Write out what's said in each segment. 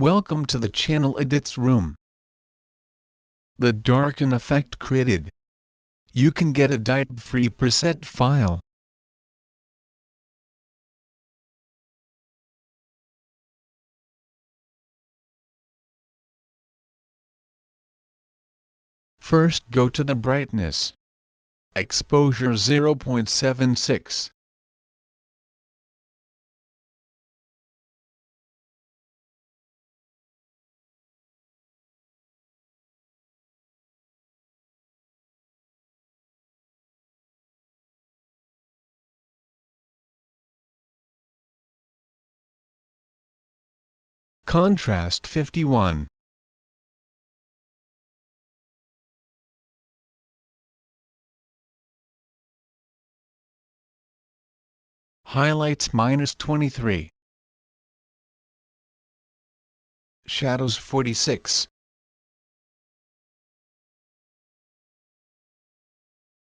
Welcome to the channel Editz room. The darken effect created. You can get a diet-free preset file. First go to the brightness. Exposure 0.76. Contrast 51. Highlights -23. Shadows 46.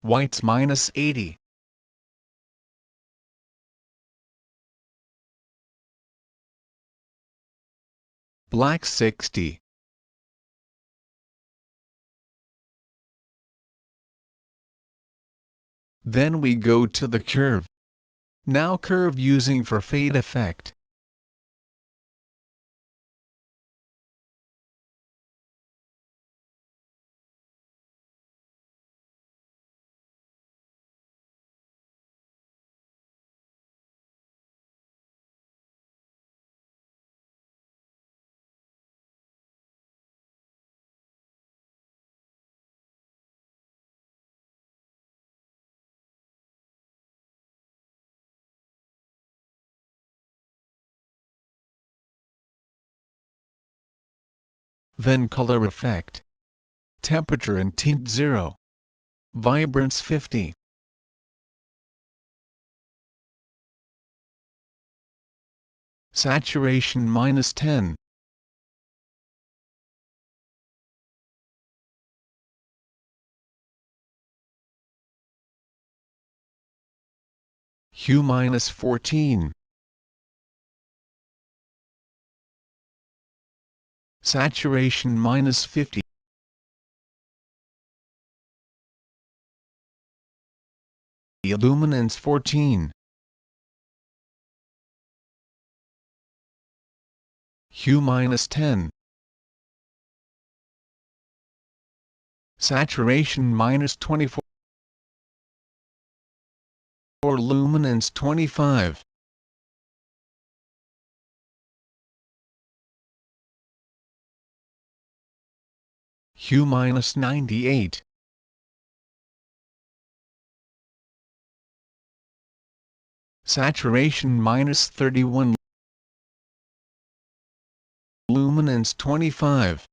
Whites -80. Black 60. Then we go to the curve. Now curve using for fade effect. Then color effect. Temperature and tint 0. Vibrance 50. Saturation -10. Hue -14. Saturation -50. Illuminance 14. Hue -10. Saturation -24. Luminance 25. Hue -98. Saturation -31. Luminance 25.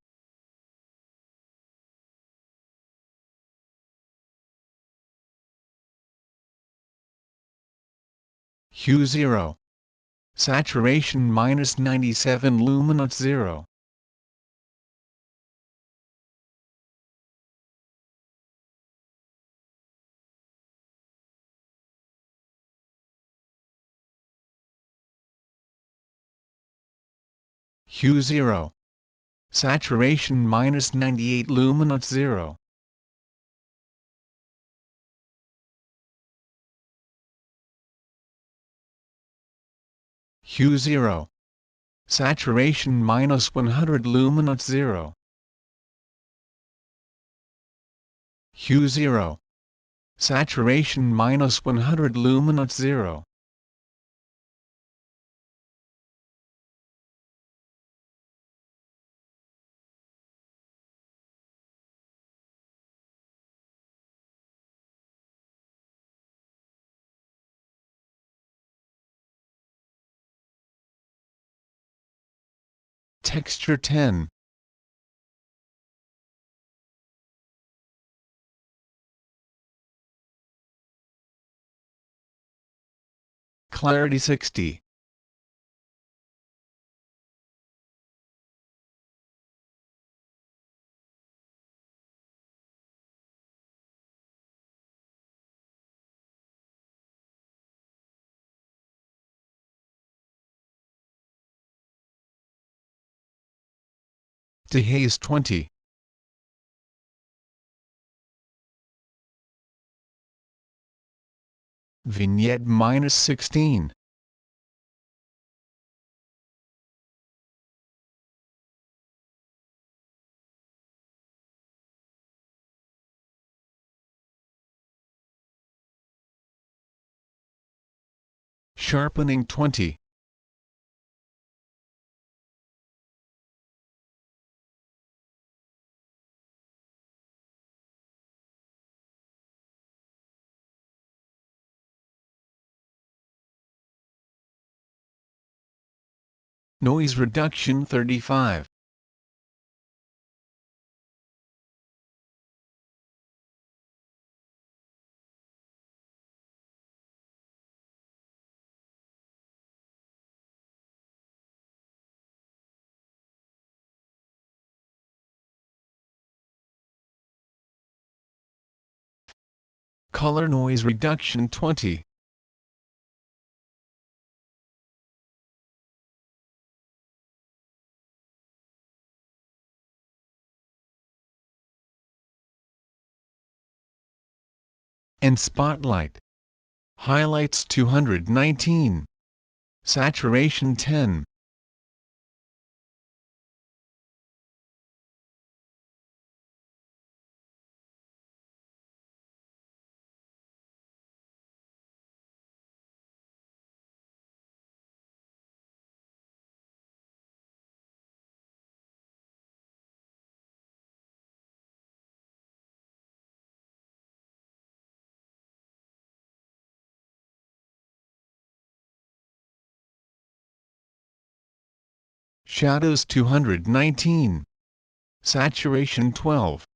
Hue 0. Saturation -97. Luminance 0. Hue 0. Saturation -98. Luminance 0. Hue 0. Saturation -100. Luminance 0. Hue 0. Saturation -100. Luminance 0. Texture 10. Clarity 60. Dehaze 20. Vignette -16. Sharpening 20. Noise reduction 35. Color noise reduction 20. And spotlight. Highlights 219. Saturation 10. Shadows 219. Saturation 12.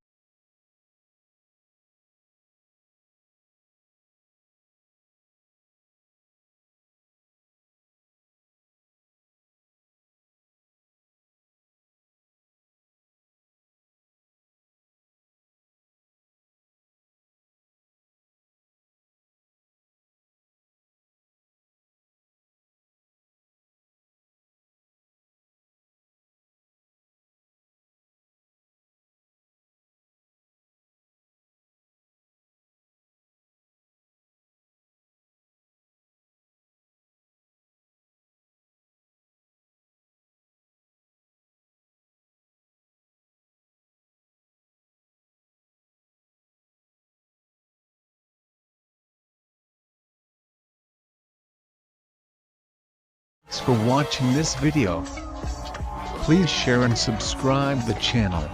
Thanks for watching this video. Please share and subscribe the channel.